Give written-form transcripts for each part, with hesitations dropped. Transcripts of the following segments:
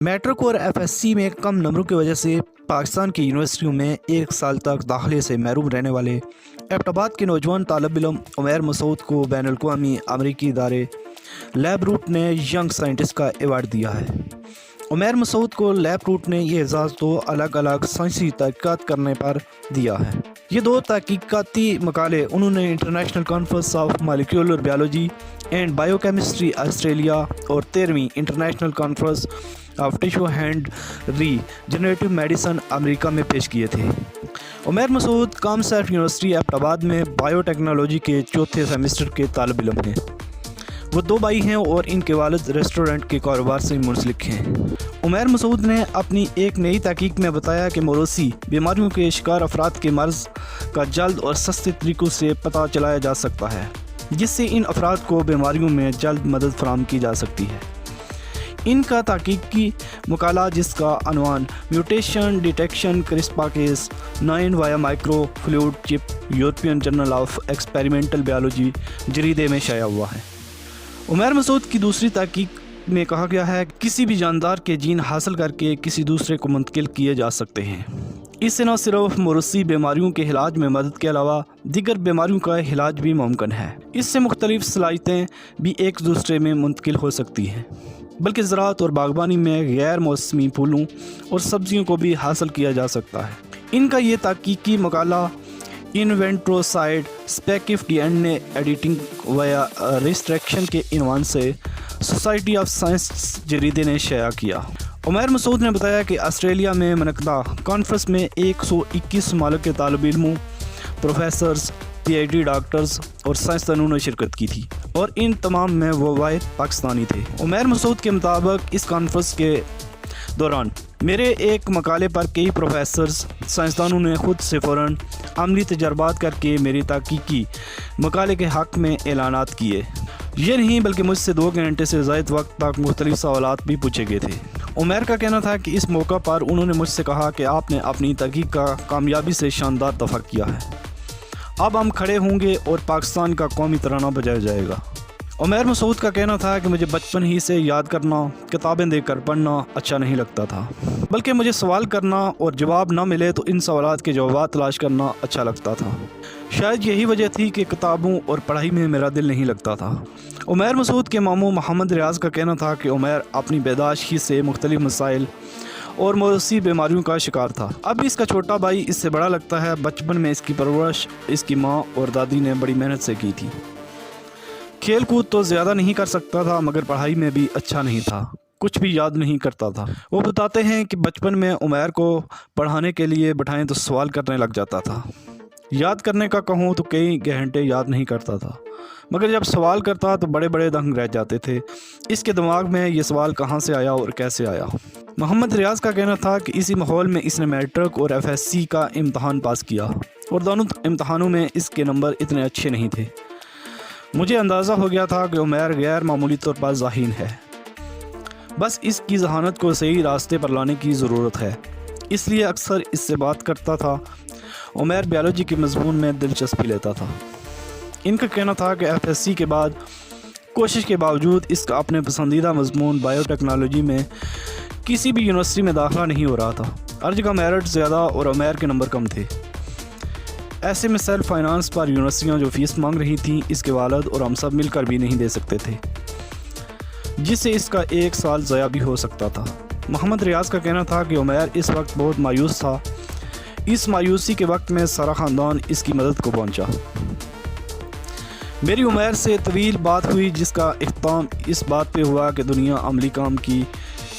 Matric اور F S C میں کم نمبروں کی وجہ سے پاکستان کی یونیورسٹیوں میں 1 سال تک داخلے سے محروم رہنے والے ایبٹ آباد کے نوجوان طالب علم عمیر مسعود کو بین الاقوامی امریکی ادارے لیب روٹ نے ینگ سائنٹسٹ کا ایوارڈ دیا ہے۔ عمیر مسعود کو لیب روٹ نے یہ اعزاز 2 الگ الگ سائنسی تحقیقات کرنے پر دیا ہے۔ یہ 2 تحقیقاتی مقالے انہوں نے international conference of molecular biology and biochemistry Australia اور 13ویں international conference of tissue and regenerative medicine امریکہ میں پیش کیے تھے۔ عمیر مسعود کامسیف یونیورسٹی ایبٹ آباد میں بائیو ٹیکنالوجی کے 4تھے سیمسٹر کے طالب علم ہیں۔ وہ 2 بھائی ہیں اور ان کے والد ریسٹورنٹ کے کاروبار سے منسلک ہیں۔ عمیر مسعود نے اپنی ایک نئی تحقیق میں بتایا کہ موروثی بیماریوں کے شکار افراد کے مرض کا جلد اور سستے طریقوں سے پتہ چلایا جا سکتا ہے، جس سے ان افراد کو بیماریوں میں جلد مدد فراہم کی جا سکتی ہے۔ ان کا تحقیقی مقالہ، جس کا عنوان mutation detection CRISPR Cas 9 via micro fluid chip, European journal of experimental biology جریدے میں شائع ہوا ہے۔ عمیر مسعود کی دوسری تحقیق میں کہا گیا ہے کہ کسی بھی جاندار کے جین حاصل کر کے کسی دوسرے کو منتقل کیے جا سکتے ہیں۔ اس سے نہ صرف موروثی بیماریوں کے علاج میں مدد کے علاوہ دیگر بیماریوں کا علاج بھی ممکن ہے۔ اس سے مختلف صلاحیتیں بھی ایک دوسرے میں منتقل ہو سکتی ہیں، بلکہ زراعت اور باغبانی میں غیر موسمی پھولوں اور سبزیوں کو بھی حاصل کیا جا سکتا ہے۔ ان کا یہ تحقیقی مقالہ انوینٹروسائڈ اسپیسیفک ڈی این اے ایڈیٹنگ ویا ریسٹریکشن کے عنوان سے سوسائٹی آف سائنس جریدے نے شائع کیا۔ عمیر مسعود نے بتایا کہ آسٹریلیا میں منعقدہ کانفرنس میں 121 ممالک کے طالب علموں، professors, P H D doctors اور سائنسدانوں نے شرکت کی تھی، اور ان تمام میں وہ واحد پاکستانی تھے۔ عمیر مسعود کے مطابق اس کانفرنس کے دوران میرے ایک مقالے پر کئی پروفیسرز، سائنسدانوں نے خود سے فوراً عملی تجربات کر کے میری تحقیقی مقالے کے حق میں اعلانات کیے۔ یہ نہیں بلکہ مجھ سے 2 گھنٹے سے زائد وقت تک مختلف سوالات بھی پوچھے گئے تھے۔ عمیر کا کہنا تھا کہ اس موقع پر انہوں نے مجھ سے کہا کہ آپ نے اپنی تحقیق کا کامیابی سے شاندار دفاع کیا ہے، اب ہم کھڑے ہوں گے اور پاکستان کا قومی ترانہ بجایا جائے گا۔ عمیر مسعود کا کہنا تھا کہ مجھے بچپن ہی سے یاد کرنا، کتابیں دیکھ کر پڑھنا اچھا نہیں لگتا تھا، بلکہ مجھے سوال کرنا اور جواب نہ ملے تو ان سوالات کے جوابات تلاش کرنا اچھا لگتا تھا۔ شاید یہی وجہ تھی کہ کتابوں اور پڑھائی میں میرا دل نہیں لگتا تھا۔ عمیر مسعود کے ماموں محمد ریاض کا کہنا تھا کہ عمیر اپنی پیدائش ہی سے مختلف مسائل اور موروثی بیماریوں کا شکار تھا۔ اب اس کا چھوٹا بھائی اس سے بڑا لگتا ہے۔ بچپن میں اس کی پرورش اس کی ماں اور دادی نے بڑی محنت سے کی تھی۔ کھیل کود تو زیادہ نہیں کر سکتا تھا، مگر پڑھائی میں بھی اچھا نہیں تھا، کچھ بھی یاد نہیں کرتا تھا۔ وہ بتاتے ہیں کہ بچپن میں عمیر کو پڑھانے کے لیے بٹھائیں تو سوال کرنے لگ جاتا تھا۔ یاد کرنے کا کہوں تو کئی گھنٹے یاد نہیں کرتا تھا، مگر جب سوال کرتا تو بڑے بڑے دنگ رہ جاتے تھے۔ اس کے دماغ میں یہ سوال کہاں سے آیا اور کیسے آیا۔ محمد ریاض کا کہنا تھا کہ اسی ماحول میں اس نے میٹرک اور ایف ایس سی کا امتحان پاس کیا، اور دونوں امتحانوں میں اس کے نمبر اتنے اچھے نہیں تھے۔ مجھے اندازہ ہو گیا تھا کہ عمیر غیر معمولی طور پر ذہین ہے، بس اس کی ذہانت کو صحیح راستے پر لانے کی ضرورت ہے، اس لیے اکثر اس سے بات کرتا تھا۔ عمیر بیالوجی کے مضمون میں دلچسپی لیتا تھا۔ ان کا کہنا تھا کہ ایف ایس سی کے بعد کوشش کے باوجود اس کا اپنے پسندیدہ مضمون بائیو ٹیکنالوجی میں کسی بھی یونیورسٹی میں داخلہ نہیں ہو رہا تھا۔ ہر جگہ میرٹ زیادہ اور عمیر کے نمبر کم تھے۔ ایسے میں سیلف فائنانس پر یونیورسٹیاں جو فیس مانگ رہی تھیں، اس کے والد اور ہم سب مل کر بھی نہیں دے سکتے تھے، جس سے اس کا 1 سال ضائع بھی ہو سکتا تھا۔ محمد ریاض کا کہنا تھا کہ عمیر اس وقت بہت مایوس تھا۔ اس مایوسی کے وقت میں سارا خاندان اس کی مدد کو پہنچا۔ میری عمیر سے طویل بات ہوئی، جس کا اختتام اس بات پہ ہوا کہ دنیا عملی کام کی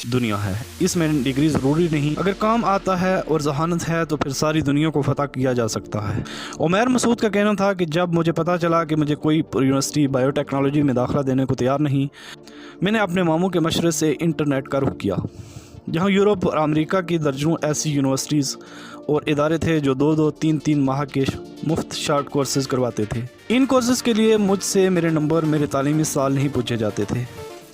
دنیا ہے، اس میں ڈگری ضروری نہیں، اگر کام آتا ہے اور ذہانت ہے تو پھر ساری دنیا کو فتح کیا جا سکتا ہے۔ عمیر مسعود کا کہنا تھا کہ جب مجھے پتا چلا کہ مجھے کوئی یونیورسٹی بائیو ٹیکنالوجی میں داخلہ دینے کو تیار نہیں، میں نے اپنے ماموں کے مشورے سے انٹرنیٹ کا رخ کیا، جہاں یورپ اور امریکہ کی درجنوں ایسی یونیورسٹیز اور ادارے تھے جو 2-2 3-3 ماہ کے مفت شارٹ کورسز کرواتے تھے۔ ان کورسز کے لیے مجھ سے میرے نمبر، میرے تعلیمی سال نہیں پوچھے جاتے تھے۔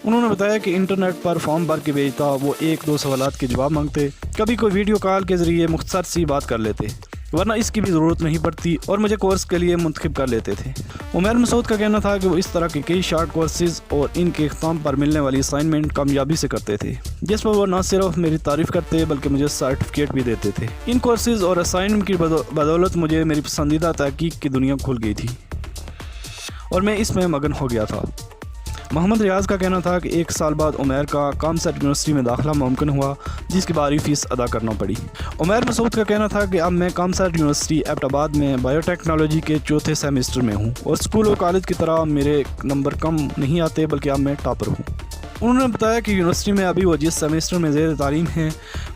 انہوں نے بتایا کہ انٹرنیٹ پر فارم بھر کے بھیجتا، وہ 1-2 سوالات کے جواب مانگتے، کبھی کوئی ویڈیو کال کے ذریعے مختصر سی بات کر لیتے، ورنہ اس کی بھی ضرورت نہیں پڑتی اور مجھے کورس کے لیے منتخب کر لیتے تھے۔ عمیر مسعود کا کہنا تھا کہ وہ اس طرح کے کئی شارٹ کورسز اور ان کے اختتام پر ملنے والی اسائنمنٹ کامیابی سے کرتے تھے، جس پر وہ نہ صرف میری تعریف کرتے بلکہ مجھے سرٹیفکیٹ بھی دیتے تھے۔ ان کورسز اور اسائنمنٹ کی بدولت مجھے میری پسندیدہ تحقیق کی دنیا کھل گئی تھی اور میں اس میں مگن ہو گیا تھا۔ محمد ریاض کا کہنا تھا کہ 1 سال بعد عمیر کا کامسٹ یونیورسٹی میں داخلہ ممکن ہوا، جس کی بھاری فیس ادا کرنا پڑی۔ عمیر مسعود کا کہنا تھا کہ اب میں کامسٹ یونیورسٹی ایبٹ آباد میں بایو ٹیکنالوجی کے 4تھے سیمسٹر میں ہوں اور اسکول اور کالج کی طرح میرے نمبر کم نہیں آتے بلکہ اب میں ٹاپر ہوں۔ انہوں نے بتایا کہ یونیورسٹی میں ابھی وہ جس سیمسٹر میں زیر تعلیم ہیں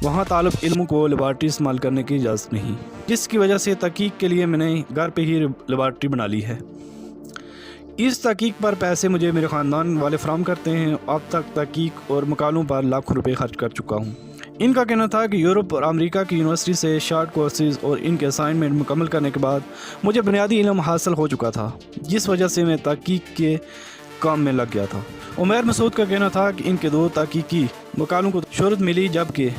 وہاں طالب علموں کو لیبارٹری استعمال کرنے کی اجازت نہیں، جس کی وجہ سے تحقیق کے لیے میں نے گھر پہ ہی لیبارٹری بنا لی ہے۔ اس تحقیق پر پیسے مجھے میرے خاندان والے فراہم کرتے ہیں۔ اب تک تحقیق اور مقالوں پر لاکھوں روپے خرچ کر چکا ہوں۔ ان کا کہنا تھا کہ یورپ اور امریکہ کی یونیورسٹی سے شارٹ کورسز اور ان کے اسائنمنٹ مکمل کرنے کے بعد مجھے بنیادی علم حاصل ہو چکا تھا، جس وجہ سے میں تحقیق کے کام میں لگ گیا تھا۔ عمیر مسعود کا کہنا تھا کہ ان کے 2 تحقیقی مقالوں کو شہرت ملی، جبکہ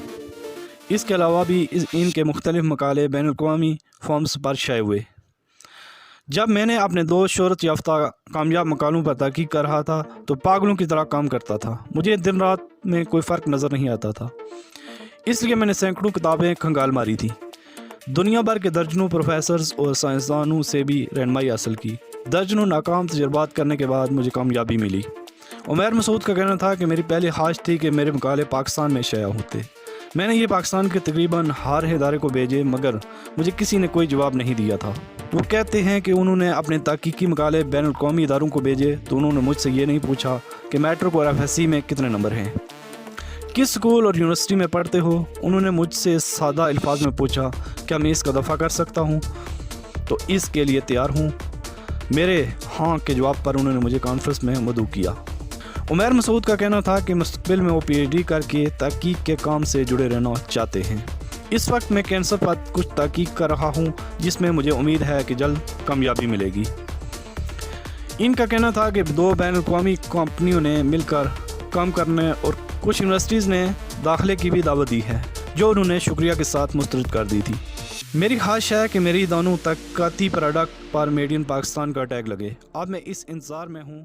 اس کے علاوہ بھی ان کے مختلف مقالے بین الاقوامی فورمز پر شائع ہوئے۔ جب میں نے اپنے 2 شہرت یافتہ کامیاب مقالوں پر تحقیق کر رہا تھا تو پاگلوں کی طرح کام کرتا تھا، مجھے دن رات میں کوئی فرق نظر نہیں آتا تھا، اس لیے میں نے سینکڑوں کتابیں کھنگال ماری تھی، دنیا بھر کے درجنوں پروفیسرز اور سائنسدانوں سے بھی رہنمائی حاصل کی۔ درجنوں ناکام تجربات کرنے کے بعد مجھے کامیابی ملی۔ عمیر مسعود کا کہنا تھا کہ میری پہلی خواہش تھی کہ میرے مقالے پاکستان میں شائع ہوتے۔ میں نے یہ پاکستان کے تقریباً ہر ادارے کو بھیجے مگر مجھے کسی نے کوئی جواب نہیں دیا تھا۔ وہ کہتے ہیں کہ انہوں نے اپنے تحقیقی مقالے بین الاقوامی اداروں کو بھیجے تو انہوں نے مجھ سے یہ نہیں پوچھا کہ میٹرک اور FSC میں کتنے نمبر ہیں، کس اسکول اور یونیورسٹی میں پڑھتے ہو۔ انہوں نے مجھ سے سادہ الفاظ میں پوچھا کیا میں اس کا دفاع کر سکتا ہوں تو اس کے لیے تیار ہوں۔ میرے ہاں کے جواب پر انہوں نے مجھے کانفرنس میں مدعو کیا۔ عمیر مسعود کا کہنا تھا کہ مستقبل میں وہ PhD کر کے تحقیق کے کام سے جڑے رہنا چاہتے ہیں۔ اس وقت میں کینسر پر کچھ تحقیق کر رہا ہوں جس میں مجھے امید ہے کہ جلد کامیابی ملے گی۔ ان کا کہنا تھا کہ 2 بین الاقوامی کمپنیوں نے مل کر کام کرنے اور کچھ یونیورسٹیز نے داخلے کی بھی دعوت دی ہے جو انہوں نے شکریہ کے ساتھ مسترد کر دی تھی۔ میری خواہش ہے کہ میری دونوں تحقیقاتی product per made in Pakistan کا ٹیگ لگے۔ اب میں اس انتظار میں ہوں